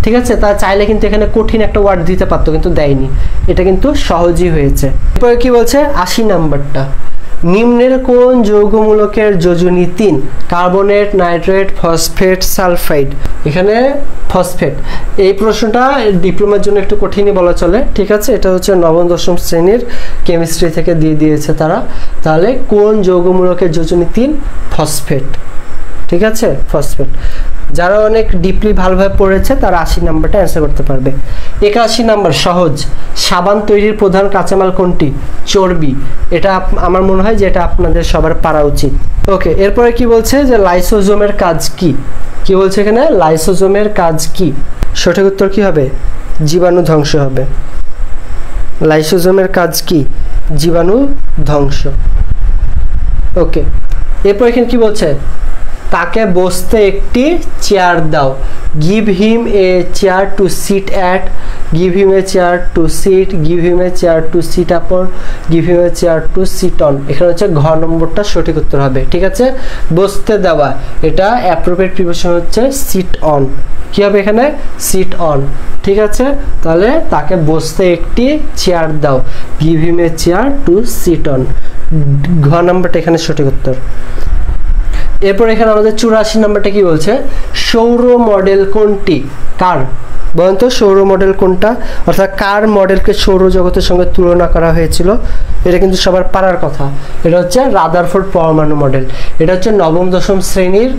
ঠিক আছে, তা চাইলে কিন্তু এখানে কঠিন একটা ওয়ার্ড দিতে পারতো, কিন্তু দেয়নি। এটা কিন্তু সহজই হয়েছে। এরপরে কি বলছে? 80 নাম্বারটা, নিম্নের কোন যৌগমূলকের যোজনী 3? Carbonate, nitrate, phosphate, sulphide. এখানে ফসফেট। এই প্রশ্নটা ডিপ্লোমার জন্য একটু কঠিনই বলা চলে। ঠিক আছে, এটা হচ্ছে নবম দশম শ্রেণীর কেমিস্ট্রি থেকে দিয়ে দিয়েছে তারা। তাহলে কোন যৌগমূলকের যোজনী 3? ফসফেট। ঠিক আছে, ফসফেট। যারা অনেক ডিপলি ভালোভাবে পড়েছে তারা 80 নাম্বারটা অ্যান্সার করতে পারবে। 81 নাম্বার সহজ, সাবান তৈরির প্রধান কাঁচামাল কোনটি? চর্বি। এটা আমার মনে হয় যে এটা আপনাদের সবার পারা উচিত। ওকে, এরপরে কি বলছে যে লাইসোজোমের কাজ কি? কি বলছে এখানে? লাইসোজোমের কাজ কি? সঠিক উত্তর কি হবে? জীবাণু ধ্বংস হবে। লাইসোজোমের কাজ কি? জীবাণু ধ্বংস। ওকে, এরপর এখানে কি বলছে? তাকে বসতে একটি চেয়ার দাও। Give him a chair to sit at, give him a chair to sit, give him a chair to sit upon, give him a chair to sit on. এখানে হচ্ছে ঘ নম্বরটা সঠিক উত্তর হবে। ঠিক আছে, বসতে দেওয়া, এটা অ্যাপ্রোপ্রিয়েট প্রিপোজিশন হচ্ছে সিট অন। কি হবে এখানে? Sit on. ঠিক আছে, তাহলে তাকে বসতে একটি চেয়ার দাও, give him a chair to sit on. ঘ নম্বরটা এখানে সঠিক উত্তর। এরপর এখানে আমাদের 84 নাম্বারটা কি বলছে? সৌর মডেল কোনটি? কার বলেন তো? সৌর মডেল কোনটা, অর্থাৎ কার মডেলকে সৌরজগতের সঙ্গে তুলনা করা হয়েছিল? এটা কিন্তু সবার পারার কথা। এটা হচ্ছে রাদারফোর্ড পরমাণু মডেল। এটা হচ্ছে নবম দশম শ্রেণীর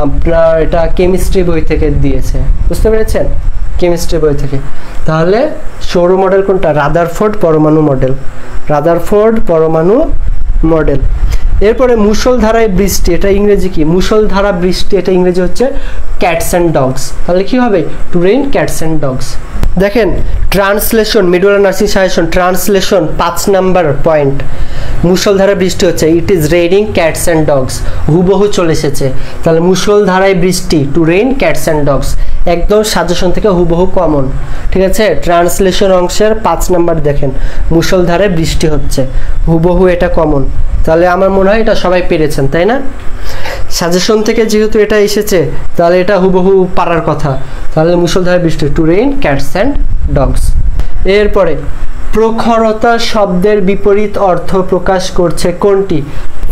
আপনার, এটা কেমিস্ট্রি বই থেকে দিয়েছে, বুঝতে পেরেছেন? কেমিস্ট্রি বই থেকে। তাহলে সৌর মডেল কোনটা? রাদারফোর্ড পরমাণু মডেল। রাদারফোর্ড পরমাণু মডেল। এরপরে মুষলধারায় বৃষ্টি, এটা ইংরেজি কি? মুষলধারা বৃষ্টি, এটা ইংরেজি হচ্ছে ক্যাটস অ্যান্ড ডগস। তাহলে কি হবে? To rain cats and dogs. দেখেন translation, midwifery nursing suggestion translation 5 number point. মুষলধারা বৃষ্টি হচ্ছে it is raining cats and dogs, হুবহু চলে এসেছে। তাহলে মুষলধারায় বৃষ্টি, to rain cats and dogs, একদম সাজেশন থেকে হুবহু কমন। ঠিক আছে, ট্রান্সলেশন অংশের 5 নাম্বার দেখেন, মুষলধারায় বৃষ্টি হচ্ছে, হুবহু এটা কমন। তাহলে আমার মনে হয় এটা সবাই পেরেছেন, তাই না? সাজেশন থেকে যেহেতু এটা এসেছে তাহলে এটা হুবহু পারার কথা। তাহলে মুষলধারায় বৃষ্টি, to rain cats and dogs. এরপরে প্রখরতা শব্দের বিপরীত অর্থ প্রকাশ করছে কোনটি?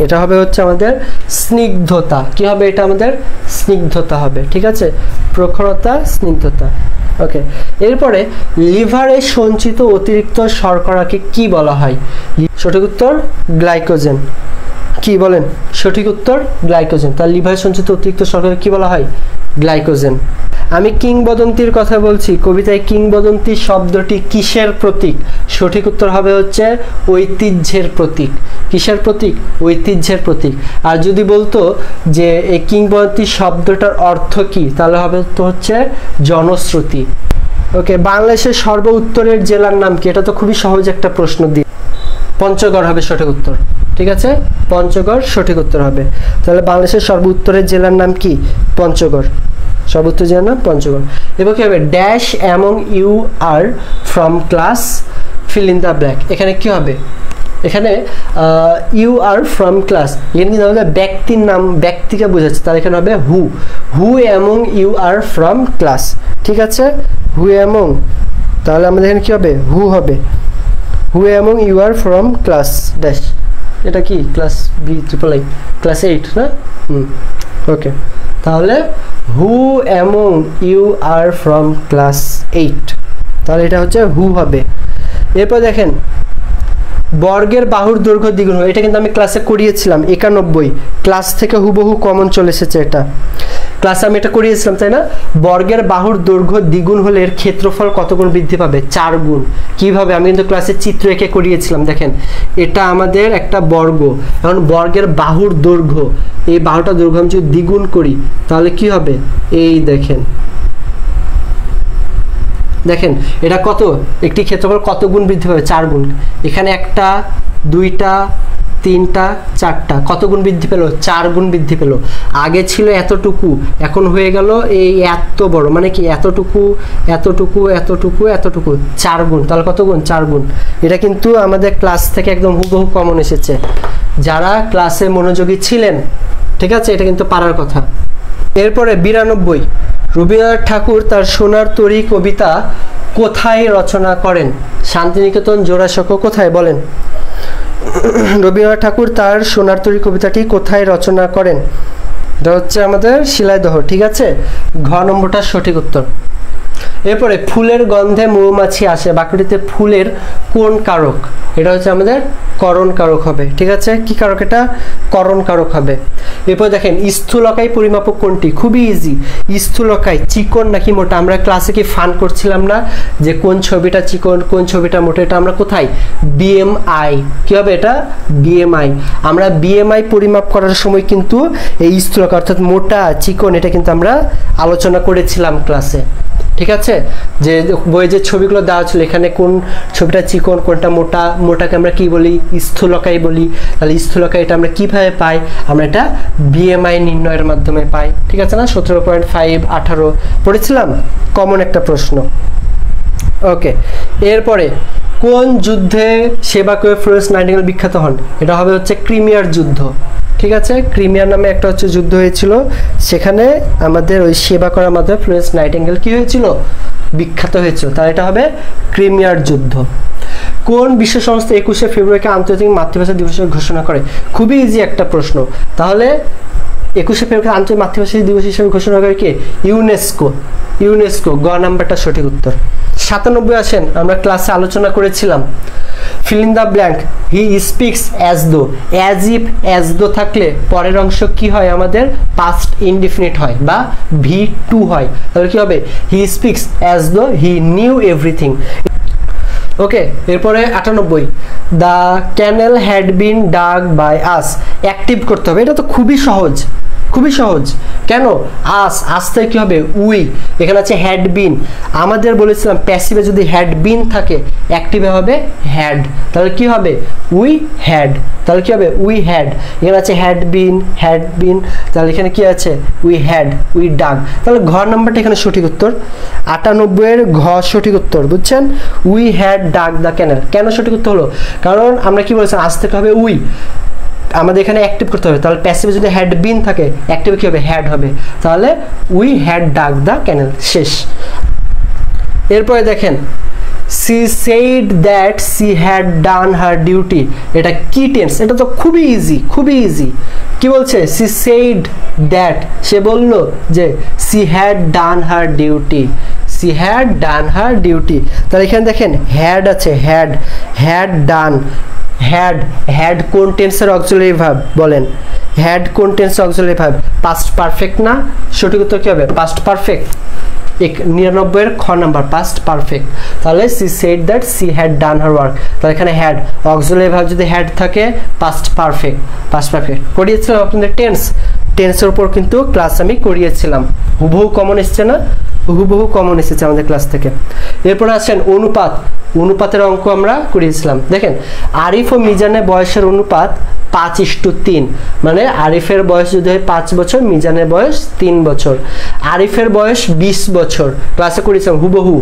এটা হবে হচ্ছে আমাদের স্নিগ্ধতা। কি হবে এটা? আমাদের স্নিগ্ধতা হবে। ঠিক আছে, প্রখরতা, স্নিগ্ধতা। ওকে, এরপরে লিভারে সঞ্চিত অতিরিক্ত শর্করাকে কি বলা হয়? সঠিক উত্তর গ্লাইকোজেন। কি বলেন? সঠিক উত্তর গ্লাইকোজেন। তার লিভারে সঞ্চিত অতিরিক্ত শর্করা কি বলা হয়? গ্লাইকোজেন। আমি কিংবদন্তির কথা বলছি, কবিতায় কিংবদন্তি শব্দটি কিসের প্রতীক? সঠিক উত্তর হবে হচ্ছে ঐতিহ্যের প্রতীক। কিসের প্রতীক? ঐতিহ্যের প্রতীক। আর যদি বলতো যে এই কিংবদন্তি শব্দটার অর্থ কি, তাহলে হবে তো হচ্ছে জনশ্রুতি। ওকে, বাংলাদেশের সর্ব উত্তরের জেলার নাম কি? এটা তো খুবই সহজ একটা প্রশ্ন দিয়ে, পঞ্চগড় হবে সঠিক উত্তর। ঠিক আছে, পঞ্চগড় সঠিক উত্তর হবে। তাহলে বাংলাদেশের সর্ব উত্তরের জেলার নাম কি? পঞ্চগড়। সর্বোচ্চ জেলার নাম পঞ্চগড়। এবার কি হবে? Dash among you are from class fill in the blank. এখানে কি হবে? এখানে ইউ আর ফ্রম ক্লাস, এখানে কিন্তু আমাদের ব্যক্তির নাম, ব্যক্তিকে বোঝাচ্ছে, তাহলে এখানে হবে who. Who among you are from class. ঠিক আছে, হু অ্যামং, তাহলে আমাদের এখানে কি হবে? হু হবে। Who among you are from class dash, এটা কি class B triple I, class 8 না? ওকে, তাহলে who among you are from class 8, তাহলে এটা হচ্ছে হু হবে। এরপর দেখেন বর্গের বাহুর দৈর্ঘ্য দ্বিগুণ হয়, এটা কিন্তু আমি ক্লাসে করিয়েছিলাম 91, ক্লাস থেকে হুবহু কমন চলে এসেছে। এটা ক্লাসে আমি এটা করিয়েছিলাম, তাই না? বর্গের বাহুর দৈর্ঘ্য দ্বিগুণ হলে এর ক্ষেত্রফল কত গুণ বৃদ্ধি পাবে? 4 গুণ। কিভাবে? আমি কিন্তু ক্লাসে চিত্র এঁকে করিয়েছিলাম। দেখেন এটা আমাদের একটা বর্গ, এখন বর্গের বাহুর দৈর্ঘ্য, এই বাহুটা দৈর্ঘ্য আমি যদি দ্বিগুণ করি তাহলে কি হবে? এই দেখেন, দেখেন এটা কত, একটি ক্ষেত্রফল কত গুণ বৃদ্ধি পাবে? 4 গুণ। এখানে একটা, দুইটা, তিনটা, চারটা, কত গুণ বৃদ্ধি পেল? 4 গুণ বৃদ্ধি পেল। আগে ছিল এতটুকু, এখন হয়ে গেল এই এত বড়, মানে কি এতটুকু, এতটুকু, এতটুকু, এতটুকু, 4 গুণ। তাহলে কত গুণ? 4 গুণ। এটা কিন্তু আমাদের ক্লাস থেকে একদম হুবহু কমন এসেছে, যারা ক্লাসে মনোযোগী ছিলেন। ঠিক আছে, এটা কিন্তু পারার কথা। এরপরে 92, রবীন্দ্রনাথ ঠাকুর তার সোনার তরী কবিতা কোথায় রচনা করেন? শান্তিনিকেতন, জোড়াসাঁকো, কোথায় বলেন? রবীন্দ্রনাথ ঠাকুর তার সোনার তরী কবিতাটি কোথায় রচনা করেন? এটা হচ্ছে আমাদের শিলাইদহ। ঠিক আছে, ঘ নম্বরটা সঠিক উত্তর। এরপরে ফুলের গন্ধে মৌমাছি আসে বাক্যটিতে ফুলের কোন কারক? এটা হচ্ছে আমাদের করণ কারক হবে। ঠিক আছে, কি কারক? এটা করণ কারক হবে। এরপর দেখেন স্থূলকায় পরিমাপক কোনটি? খুবই ইজি। স্থূলকায় চিকন নাকি মোটা? আমরা ক্লাসে কি ফান করছিলাম না যে কোন ছবিটা চিকন কোন ছবিটা মোটা? এটা আমরা কোথায় বিএমআই, কি হবে এটা বিএমআই। আমরা বিএমআই পরিমাপ করার সময় কিন্তু এই স্থূলকায় অর্থাৎ মোটা চিকন এটা কিন্তু আমরা আলোচনা করেছিলাম ক্লাসে। ঠিক আছে, যে বইয়ে যে ছবিগুলো দেওয়া ছিল এখানে কোন ছবিটা চিকন কোনটা মোটা, মোটাকে আমরা কি বলি? স্থূলকায় বলি। তাহলে স্থূলকায় এটা আমরা কিভাবে পাই? আমরা এটা বিএমআই নির্ণয়ের মাধ্যমে পাই। ঠিক আছে না? 17.5 18 পড়েছিলাম, কমন একটা প্রশ্ন। ওকে, এরপরে কোন যুদ্ধে সেবা করে ফ্লোরেন্স নাইটিঙ্গেল বিখ্যাত হন? এটা হবে হচ্ছে ক্রিমিয়ার যুদ্ধ। ঠিক আছে, ক্রিমিয়ার নামে একটা হচ্ছে যুদ্ধ হয়েছিল, সেখানে আমাদের ওই সেবা করার মাধ্যমে ফ্লোরেন্স নাইটিঙ্গেল কি হয়েছিল? বিখ্যাত হয়েছিল। তাহলে এটা হবে ক্রিমিয়ার যুদ্ধ। কোন বিশ্ব সংস্থা 21শে ফেব্রুয়ারিকে আন্তর্জাতিক মাতৃভাষা দিবস ঘোষণা করে? খুবই ইজি একটা প্রশ্ন। তাহলে 21শে ফেব্রুয়ারি আন্তর্জাতিক মাতৃভাষা দিবস হিসেবে ঘোষণা করে কি? ইউনেস্কো। ইউনেস্কো, গ নাম্বারটা সঠিক উত্তর। 97 আসেন, আমরা ক্লাসে আলোচনা করেছিলাম fill in the blank, he speaks as though, as if, as though থাকলে পরের অংশ কি হয়? আমাদের past indefinite হয় বা V2 হয়। তাহলে কি হবে? he speaks as though he knew everything। ওকে, এরপরে 98, the canal had been dug by us। Active করতে হবে, এটা তো খুবই সহজ, খুবই সহজ। কেন? আসতে কি হবে? উই। এখানে আছে হ্যাড বিন। আমাদের বলেছিলাম প্যাসিভে যদি হ্যাড বিন থাকে অ্যাক্টিভে হবে হ্যাড। তাহলে কি হবে? We had. তাহলে কি হবে? We had. এখানে আছে হ্যাড বিন, হ্যাড বিন। তাহলে এখানে কি আছে? We had, we dug. তাহলে ঘ নাম্বারটা এখানে সঠিক উত্তর। 98 এর ঘ সঠিক উত্তর, বুঝছেন? We had dug the canal. কেন সঠিক উত্তর হলো? কারণ আমরা কি বলেছিলাম আজ থেকে হবে উই, আমাদের এখানে অ্যাক্টিভ করতে হবে। তাহলে প্যাসিভে যদি হ্যাড বিন থাকে অ্যাক্টিভে কি হবে? হ্যাড হবে। তাহলে we had dug the canal, শেষ। এরপরে দেখেন she said that she had done her duty। এটা কি টেন্স? এটা তো খুবই ইজি, খুবই ইজি। কি বলছে? she said that, সে বলল যে she had done her duty, she had done her duty। তাহলে এখানে দেখেন হ্যাড আছে, had, had done, had, had কোন টেন্সের অক্সিলারি ভার্ব? বলেন, হ্যাড কোন টেন্সের অক্সিলারি ভার্ব? পাস্ট পারফেক্ট না? সঠিক উত্তর কি হবে? Past perfect. 99 এর খ নাম্বার, পাস্ট পারফেক্ট। তাহলে she said that she had done her work। তাহলে এখানে হ্যাড, অক্সিলারি ভার্ব যদি হ্যাড থাকে পাস্ট পারফেক্ট, পাস্ট পারফেক্ট। করিয়েছিলাম আপনাদের টেন্সের উপর কিন্তু ক্লাস আমি করিয়েছিলাম। হুবহু কমন এসছে না? হুবহু কমন এসেছে আমাদের ক্লাস থেকে। এরপর আসেন অনুপাত। অনুপাতের অঙ্ক আমরা করিয়েছিলাম। দেখেন আরিফ ও মিজানের বয়সের অনুপাত 5:3, মানে আরিফের বয়স যদি হয় 5 বছর, মিজানের বয়স 3 বছর। আরিফের বয়স 20 বছর, ক্লাসে করেছিলাম হুবহু।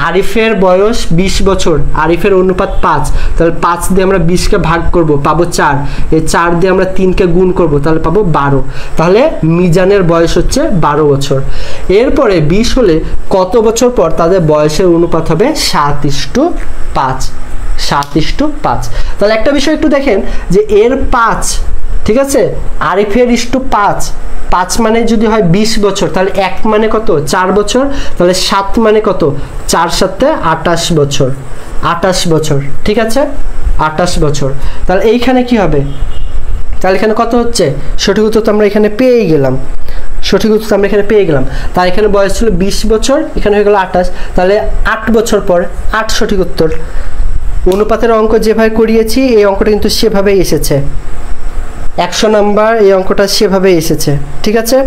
আরিফের বয়স 20 বছর, আরিফের অনুপাত 5, তাহলে 5 দিয়ে আমরা 20কে ভাগ করব, পাবো 4। এই 4 দিয়ে আমরা 3কে গুণ করব, তাহলে পাবো 12। তাহলে মিজানের বয়স হচ্ছে 12 বছর। এরপরে 20 হলে কত বছর পর তাদের বয়সের অনুপাত হবে 7:5, 7:5। তাহলে একটা বিষয় একটু দেখেন যে এর 5, ঠিক আছে, আরিফের ইস্টু 5, 5 মানে যদি হয় 20 বছর, তাহলে 1 মানে কত? 4 বছর। তাহলে 7 মানে কত? 4 7 28 বছর, 28 বছর। ঠিক আছে, 28 বছর। তাহলে এইখানে কি হবে? তাহলে এখানে কত হচ্ছে? সঠিক উত্তর তো আমরা এখানে পেয়ে গেলাম, সঠিক উত্তর আমরা এখানে পেয়ে গেলাম। তার এখানে বয়স ছিল 20 বছর, এখানে হয়ে গেল 28, তাহলে 8 বছর পর 8 সঠিক উত্তর। অনুপাতের অঙ্ক যেভাবে করিয়েছি এই অঙ্কটা কিন্তু সেভাবেই এসেছে, 100 নাম্বার এই অঙ্কটা সেভাবেই এসেছে। ঠিক আছে,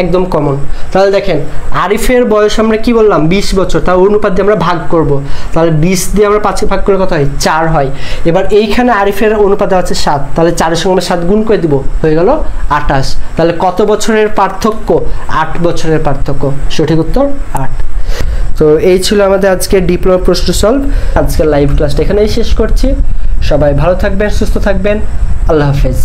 একদম কমন। তাহলে দেখেন আরিফের বয়স আমরা কি বললাম? 20 বছর, তার অনুপাত দিয়ে আমরা ভাগ করব। তাহলে 20 দিয়ে আমরা 5কে ভাগ করলে কত হয়? 4 হয়। এবার এইখানে আরিফের অনুপাত আছে 7, তাহলে 4 এর সঙ্গে আমরা 7 গুণ করে দিব, হয়ে গেল 28। তাহলে কত বছরের পার্থক্য? 8 বছরের পার্থক্য, সঠিক উত্তর 8। তো এই ছিল আমাদের আজকে ডিপ্লোমা প্রশ্ন সলভ। আজকের লাইভ ক্লাসটা এখানেই শেষ করছি। সবাই ভালো থাকবেন, সুস্থ থাকবেন, আল্লাহ হাফেজ।